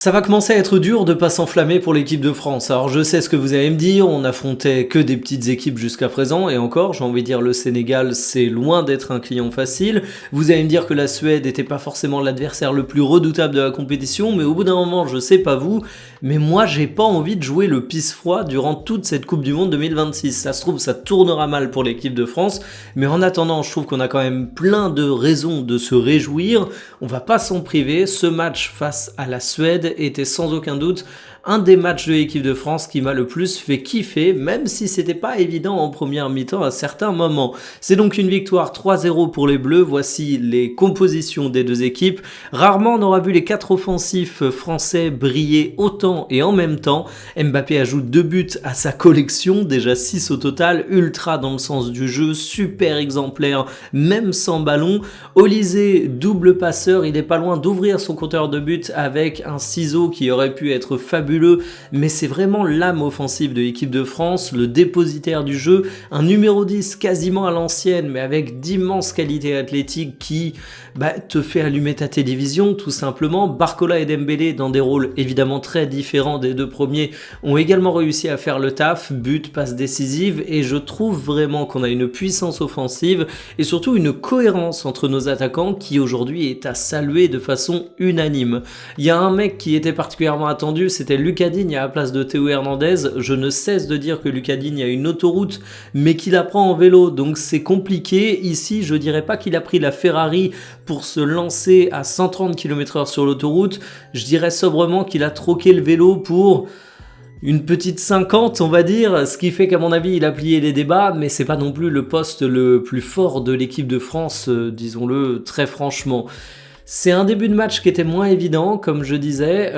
Ça va commencer à être dur de pas s'enflammer pour l'équipe de France. Alors je sais ce que vous allez me dire, on affrontait que des petites équipes jusqu'à présent, et encore, j'ai envie de dire le Sénégal, c'est loin d'être un client facile. Vous allez me dire que la Suède n'était pas forcément l'adversaire le plus redoutable de la compétition, mais au bout d'un moment, je sais pas vous, mais moi j'ai pas envie de jouer le pisse-froid durant toute cette Coupe du Monde 2026. Ça se trouve, ça tournera mal pour l'équipe de France, mais en attendant, je trouve qu'on a quand même plein de raisons de se réjouir. On va pas s'en priver, ce match face à la Suède était sans aucun doute un des matchs de l'équipe de France qui m'a le plus fait kiffer, même si c'était pas évident en première mi-temps à certains moments. C'est donc une victoire 3-0 pour les Bleus, voici les compositions des deux équipes. Rarement on aura vu les 4 offensifs français briller autant et en même temps. Mbappé ajoute 2 buts à sa collection, déjà 6 au total, ultra dans le sens du jeu, super exemplaire, même sans ballon. Olysée, double passeur, il est pas loin d'ouvrir son compteur de buts avec un ciseau qui aurait pu être fabuleux, mais c'est vraiment l'âme offensive de l'équipe de France, le dépositaire du jeu, un numéro 10 quasiment à l'ancienne, mais avec d'immenses qualités athlétiques qui te fait allumer ta télévision tout simplement. Barcola et Dembélé, dans des rôles évidemment très différents des deux premiers, ont également réussi à faire le taf, but, passe décisive, et je trouve vraiment qu'on a une puissance offensive et surtout une cohérence entre nos attaquants qui aujourd'hui est à saluer de façon unanime. Il y a un mec qui était particulièrement attendu, c'était Lucas Digne à la place de Théo Hernandez. Je ne cesse de dire que Lucas Digne a une autoroute, mais qu'il la prend en vélo, donc c'est compliqué. Ici, je dirais pas qu'il a pris la Ferrari pour se lancer à 130 km/h sur l'autoroute. Je dirais sobrement qu'il a troqué le vélo pour une petite 50, on va dire, ce qui fait qu'à mon avis, il a plié les débats, mais c'est pas non plus le poste le plus fort de l'équipe de France, disons-le très franchement. C'est un début de match qui était moins évident, comme je disais,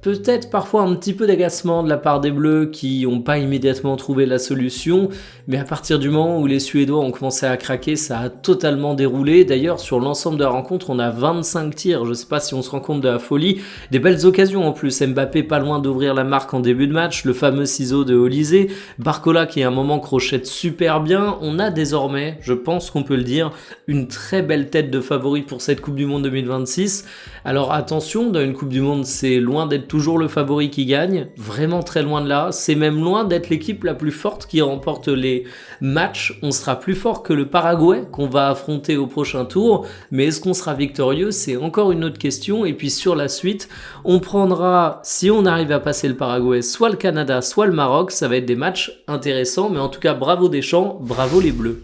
peut-être parfois un petit peu d'agacement de la part des Bleus qui n'ont pas immédiatement trouvé la solution, mais à partir du moment où les Suédois ont commencé à craquer, ça a totalement déroulé. D'ailleurs, sur l'ensemble de la rencontre, on a 25 tirs, je ne sais pas si on se rend compte de la folie, des belles occasions en plus, Mbappé pas loin d'ouvrir la marque en début de match, le fameux ciseau de Olysée, Barcola qui à un moment crochette super bien. On a désormais, je pense qu'on peut le dire, une très belle tête de favori pour cette Coupe du Monde 2026. Alors attention, dans une Coupe du Monde, c'est loin d'être toujours le favori qui gagne, vraiment très loin de là, c'est même loin d'être l'équipe la plus forte qui remporte les matchs. On sera plus fort que le Paraguay qu'on va affronter au prochain tour, mais est-ce qu'on sera victorieux? C'est encore une autre question. Et puis sur la suite, on prendra, si on arrive à passer le Paraguay, soit le Canada, soit le Maroc. Ça va être des matchs intéressants, mais en tout cas bravo Deschamps, bravo les Bleus.